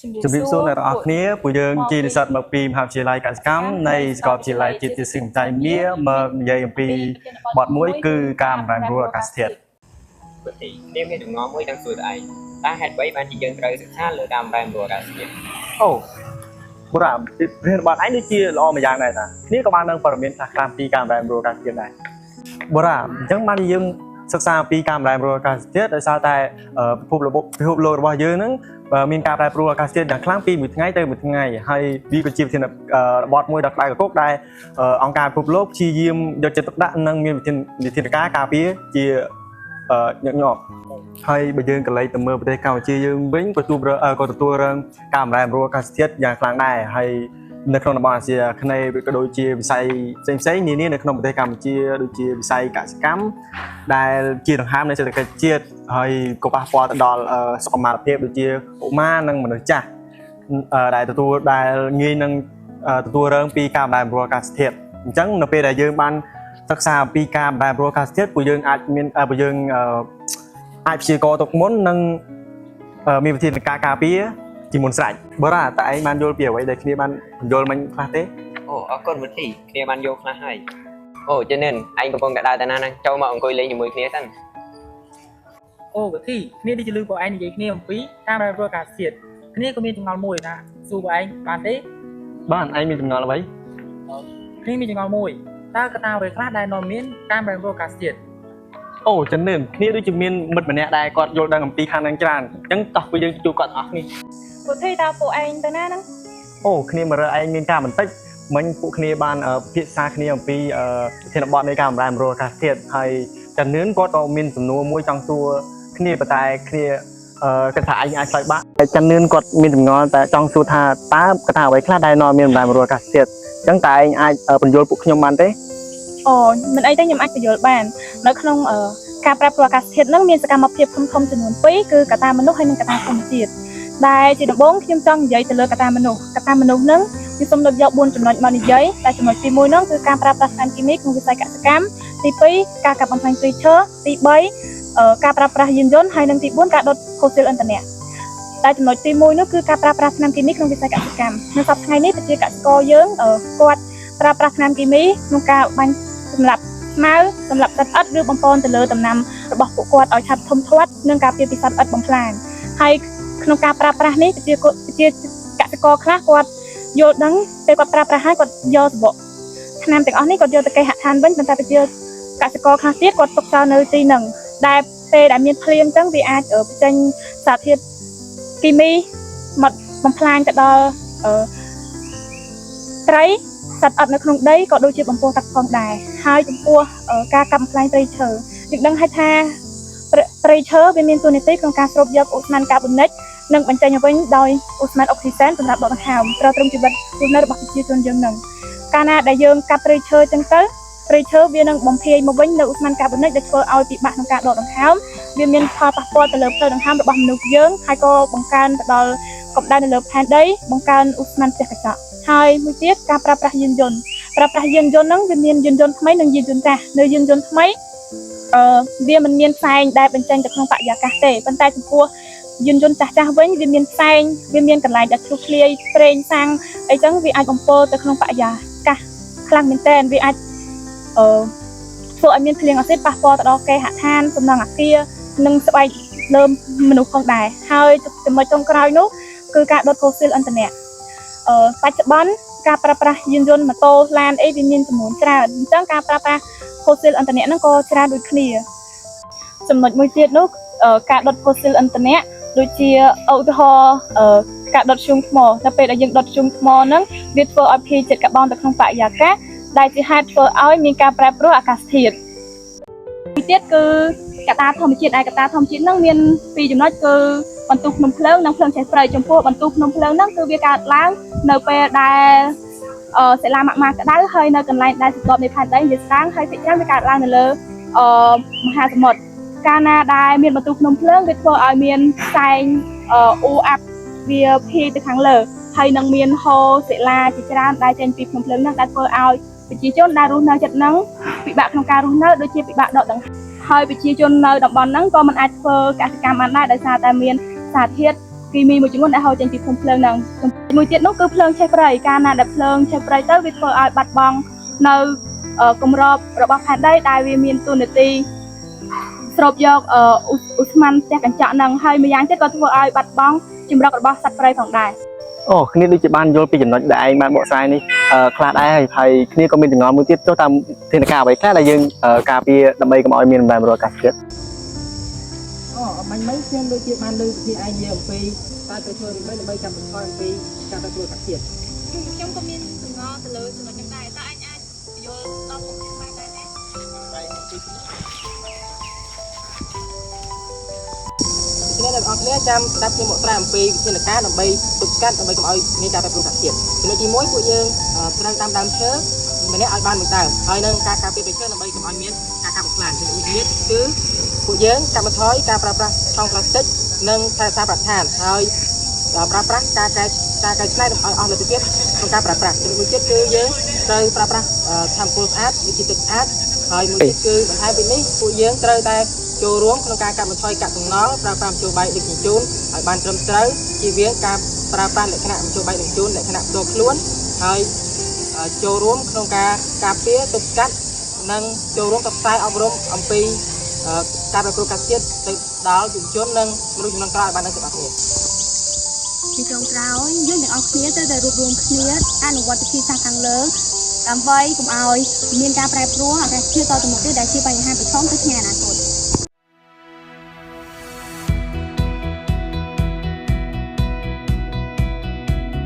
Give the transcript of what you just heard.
ជំរាបសួរអ្នកទាំងអស់គ្នាពួកយើងជានិស្សិតមកពីមហាវិទ្យាល័យកសិកម្មនៃសាកលវិទ្យាល័យជាតិវិទ្យាសាស្ត្រតែមានមកនិយាយអំពីបទមួយគឺការបំរើអាកាសធាតុវិធីនេះមានចំណងមួយទាំងសួរឯងតើហេតុអ្វីបានជាយើងត្រូវសិក្សាលើការបំរើអាកាសធាតុអូបុរាណរៀនបទឯងដូចជាល្អមួយយ៉ាងដែរតាគ្នាក៏បាននឹងព័ត៌មានខ្លះៗពីការបំរើអាកាសធាតុដែរបុរាណអញ្ចឹងបានយើងសិក្សាពីការបំរើអាកាសធាតុដោយសារតែពិភពលោករបស់យើងហ្នឹងមានការប្រែប្រួលអាកាសធាតុយ៉ាងខ្លាំងពីមួយថ្ងៃទៅមួយថ្ងៃហើយវាក៏ជាវិធានបទមួយដ៏ក្តៅកគុកដែលអង្គការពិភពលោកព្យាយាមយកចិត្តទុកដាក់និងមានវិធានការការពារជាញឹកញាប់ហើយបើយើងកន្លែងទៅមើលប្រទេសកម្ពុជាយើងវិញក៏ទទួលរងការបំរែបំរួលអាកាសធាតុយ៉ាងខ្លាំងដែរហើយនៅក្នុងតំបន់អាស៊ីអាគ្នេយ៍ក៏ដូចជាវិស័យផ្សេងៗនានានៅក្នុងប្រទេសកម្ពុជាដូចជាវិស័យកសិកម្មដែលជាដង្ហើមនៃសេដ្ឋកិច្ចជាតិហើយក៏ប៉ះពាល់ទៅដល់សុខុមាលភាពដូចជាកុមារនិងមនុស្សចាស់ដែលងាយនឹងទទួលរងពីការបំរែបំរួលអាកាសធាតុអញ្ចឹងនៅពេលដែលយើងបានសិក្សាពីការបំរែបំរួលអាកាសធាតុពួកយើងអាចព្យាករណ៍ទុកមុននិងមានវិធានការការពារជាមុនស្រេចបើតើឯងបានយល់ពីអ្វីដែលគ្នាបានបញ្យល់មិញខ្លះទេអូអរគុណវិធីគ្នាបានយល់ខ្លះហើយអូចេនឯងកំពុងតែដើរទៅណាហ្នឹងចូលមកអង្គុយលេងជាមួយគ្នាសិនអូវិធីគ្នានេះជាលឺបងឯងនិយាយគ្នាអំពីការប្រែប្រួលអាកាសធាតុគ្នាក៏មានចម្ងល់មួយណាសួរបងឯងបានទេបានឯងមានចម្ងល់អ្វីគ្នាមានចម្ងល់មួយតើកត្តាអ្វីខ្លះដែលនាំមានការប្រែប្រួលអាកាសធាតុអូចិននេះគ្នាដូចជាមានមិត្តម្នាក់ដែលគាត់យល់ដឹងអំពីខាងហ្នឹងច្រើនអញ្ចឹងតោះពួកយើងជួបគាត់អស់គ្នាវិធីតើពួកឯងទៅណាហ្នឹងអូគ្នាមករើឯងមានការបន្តិចមិញពួកគ្នាបានពិភាក្សាគ្នាអំពីវិធានបទនៃការបំរែបំរួលអាកាសធាតុហើយចានឿនគាត់ក៏មានសំណួរមួយចង់សួរគ្នាប៉ុន្តែគ្នាគិតថាឯងអាចឆ្លើយបានតែចានឿនគាត់មានចម្ងល់តែចង់សួរថាតើកត្តាអ្វីខ្លះដែលនាំមានបំរែបំរួលអាកាសធាតុអញ្ចឹងតើឯងអាចបញ្យល់ពួកខ្ញុំបានទេអូមិនអីទេខ្ញុំអាចបញ្យល់បាននៅក្នុងការប្រែប្រួលអាកាសធាតុហ្នឹងមានសកម្មភាពធំចំនួន2គឺកត្តាមនុស្សហើយនិងកត្តាធម្មជាតិដែលជាដំបូងខ្ញុំចង់និយាយទៅលើកត្តាមនុស្សហ្នឹងខ្ញុំសូមលើកយក4ចំណុចមកនិយាយតែចំណុចទី1ហ្នឹងគឺការប្រើប្រាស់សារគីមីក្នុងវិស័យកសិកម្មទី2ការកាប់បំផ្លាញព្រៃឈើទី3ការប្រើប្រាស់យានយន្តហើយនិងទី4ការដុតផូស៊ីលឥន្ធនៈតែចំណុចទី1នោះគឺការប្រើប្រាស់ថ្នាំគីមីក្នុងវិស័យកសិកម្មនៅសប្តាហ៍ថ្ងៃនេះប្រជាកសិករយើងគាត់ប្រើប្រាស់ថ្នាំគីមីក្នុងការបាញ់សម្លាប់ស្មៅសម្លាប់សត្វល្អិតឬបំពន់ទៅលើដំណាំរបស់ពួកគាត់ឲ្យឆាប់ធំធាត់និងការពារពីសត្វល្អិតបំផ្លាញហើយក្នុងការប្រើប្រាស់នេះប្រជាកសិករខ្លះគាត់យល់ដឹងពេលគាត់ប្រើប្រាស់ហើយគាត់យកសម្បកថ្នាំទាំងអស់នេះគាត់យកទៅគេហដ្ឋានវិញប៉ុន្តែប្រជាកសិករខ្លះទៀតគាត់ទុកចោលនៅទីហ្នឹងដែលពេលដែលមានភ្លៀងអញ្ចឹងវាអាចបញ្ចេញសារធាតុគីមីមកបំផ្លាញទៅដល់ត្រីសត្វល្អិតនៅក្នុងដីក៏ដូចជាបំពុលទឹកផងដែរហើយចំពោះការកាប់បំផ្លាញព្រៃឈើយើងដឹងហើយថាព្រៃឈើវាមានតួនាទីក្នុងការស្រូបយកអូស្មန်កាបូនិកនិងបញ្ចេញទៅវិញដោយអូស្មန်អុកស៊ីសែនសម្រាប់ដកដង្ហើមត្រូវត្រឹមជីវិតរស់នៅរបស់ប្រជាជនយើងនឹងកាលណាដែលយើងកាប់ព្រៃឈើចឹងទៅព្រៃឈើវានឹងបំភាយមកវិញនៅអូស្មန်កាបូនិកដែលធ្វើឲ្យពិបាកក្នុងការដកដង្ហើមវាមានផលប៉ះពាល់ទៅលើផ្លូវដង្ហើមរបស់មនុស្សយើងហើយក៏បង្កើនទៅដល់កម្ដៅនៅលើផែនដីបង្កើនអូស្មန်ផ្ទះកញ្ចក់ហើយមួយទៀតការប្រើប្រាស់យានយន្តហ្នឹងវាមានយានយន្តថ្មីនិងយានយន្តចាស់នៅយានយន្តថ្មីវាមិនមានផ្សែងដែលបញ្ចេញទៅក្នុងបរិយាកាសទេប៉ុន្តែចំពោះយានយន្តចាស់វិញវាមានផ្សែងវាមានកន្លែងដែលធ្លុះធ្លាយប្រេងសាំងអីចឹងវាអាចបំពុលទៅក្នុងបរិយាកាសខ្លាំងមែនទែនវាអាចធ្វើឲ្យមានភ្លៀងអាស៊ីតប៉ះពាល់ទៅដល់គេហដ្ឋានសំណង់អគារនិងស្បែកលើមនុស្សផងដែរហើយចំណុចចុងក្រោយនោះគឺការដុតផូស៊ីលឥន្ធនៈបច្ចុប្បន្នការប្រើប្រាស់យានយន្តម៉ូតូឡានអីវាមានចំនួនច្រើនអញ្ចឹងការប្រើប្រាស់ផូស៊ីលឥន្ធនៈហ្នឹងក៏ច្រើនដូចគ្នាចំណុចមួយទៀតនោះការដុតផូស៊ីលឥន្ធនៈដូចជាឧទាហរណ៍ការដុតធ្យូងថ្មនៅពេលដែលយើងដុតធ្យូងថ្មហ្នឹងវាធ្វើឲ្យភាយជាតិកាបូនទៅក្នុងបរិយាកាសដែលជាហេតុធ្វើឲ្យមានការប្រែប្រួលអាកាសធាតុមួយទៀតគឺកត្តាធម្មជាតិកត្តាធម្មជាតិហ្នឹងមានពីរចំណុចគឺបន្ទុះភ្នំភ្លើងនិងភ្លើងឆេះព្រៃចំពោះបន្ទុះភ្នំភ្លើងហ្នឹងគឺវាកើតឡើងនៅពេលដែលសិលាម៉ាក់ម៉ាក្តៅហើយនៅកន្លែងដែលសន្ទាប់នៃផែនដីវាស្ដាងហើយភាគច្រើនវាកើតឡើងនៅលើមហាសមុទ្រកាលណាដែលមានបន្ទុះភ្នំភ្លើងវាធ្វើឲ្យមានផ្សែងអ៊ូអាប់វាភាយទៅខាងលើហើយនឹងមានហូរសិលាជាច្រើនដែលចេញពីភ្នំភ្លើងហ្នឹងដែលធ្វើឲ្យប្រជាជនដែលរស់នៅជិតហ្នឹងពិបាកក្នុងការរស់នៅដូចជាពិបាកដកដង្ហើមហើយប្រជាជននៅតំបន់ហ្នឹងក៏មិនអាចធ្វើកសិកម្មបានដែរដោយសារតែមានសារធាតុគ គីមីមួយចំនួនដែលហូរចេញពីភ្លើងហ្នឹងមួយទៀតនោះគឺភ្លើងឆេះប្រៃកាលណាដែលភ្លើងឆេះប្រៃទៅវាធ្វើឲ្យបាត់បង់នៅគម្របរបស់ផែនដីដែលវាមានតួនាទីស្រូបយកឧស្ម័នផ្ទះកញ្ចក់ហ្នឹងហើយម្យ៉ាងទៀតក៏ធ្វើឲ្យបាត់បង់ជំរករបស់សត្វព្រៃផងដែរ អូគ្នាដូចជាបានយល់ពីចំណុចដែលឯងបានបកស្រាយនេះខ្លះដែរហើយគ្នាក៏មានចម្ងល់មួយទៀតចុះតាមធានការអ្វីខ្លះដែលយើងការពារដើម្បីកុំឲ្យមានបំរែបំរួលអាកាសធាតុ អូបាញ់មិញខ្ញុំដូចជាបានលើពីឯងនិយាយអំពីតើត្រូវធ្វើយ៉ាងម៉េចដើម្បីកាត់បន្ថយអំពីការប្រែប្រួលអាកាសធាតុ ខ្ញុំក៏មានចម្ងល់ទៅលើចំណុចហ្នឹងដែរតើអញអាចយល់ដល់ពួកខ្ញុំបានដែរទេ គ្នាអ្នកនរគ្នាចាំស្ដាប់ខ្ញុំមកត្រាអំពីវិធានការដើម្បីទប់ស្កាត់ដើម្បីកុំឲ្យមានការប្រែប្រួលអាកាសធាតុចំណុចទី1ពួកយើងត្រូវតាមដើមឈើម្នាក់ឲ្យបានមួយដើមហើយនឹងការការពារព្រៃឈើដើម្បីកុំឲ្យមានការកាប់បំផ្លាញចំណុចទី2គឺពួកយើងកាត់បន្ថយការប្រើប្រាស់ថង់ប្លាស្ទិកនិងសារបរិស្ថានហើយប្រើប្រាស់ការកែច្នៃឲ្យអស់លទ្ធភាពក្នុងការប្រើប្រាស់ចំណុចមួយទៀតគឺយើងត្រូវប្រើប្រាស់ធម្មពលស្អាតវិជាទឹកស្អាតហើយមួយទៀតគឺបន្ថែមពីនេះពួកយើងត្រូវតែចូលរួមក្នុងការកាត់បន្ថយកាកសំណល់ប្រើប្រាស់មធ្យោបាយដឹកជញ្ជូនឲ្យបានត្រឹមត្រូវជៀសវាងការប្រើប្រាស់លក្ខណៈមធ្យោបាយដឹកជញ្ជូនលក្ខណៈផ្ទាល់ខ្លួនហើយចូលរួមក្នុងការការពារទប់ស្កាត់និងចូលរួមផ្សព្វផ្សាយអប់រំអំពីការប្រព្រឹត្តអាកាសធាតុទៅដល់យុវជននិងមនុស្សជំនាន់ក្រោយឲ្យបានដឹងទាំងអស់គ្នា ពីចុងក្រោយយើងទាំងអស់គ្នាត្រូវតែរួបរวมគ្នាអនុវត្តវិធីសាស្ត្រខាងលើដើម្បីកុំឲ្យមានការប្រែប្រួលអាកាសធាតុតទៅមុខទៀតដែលជាបញ្ហាប្រឈមទៅថ្ងៃអនាគត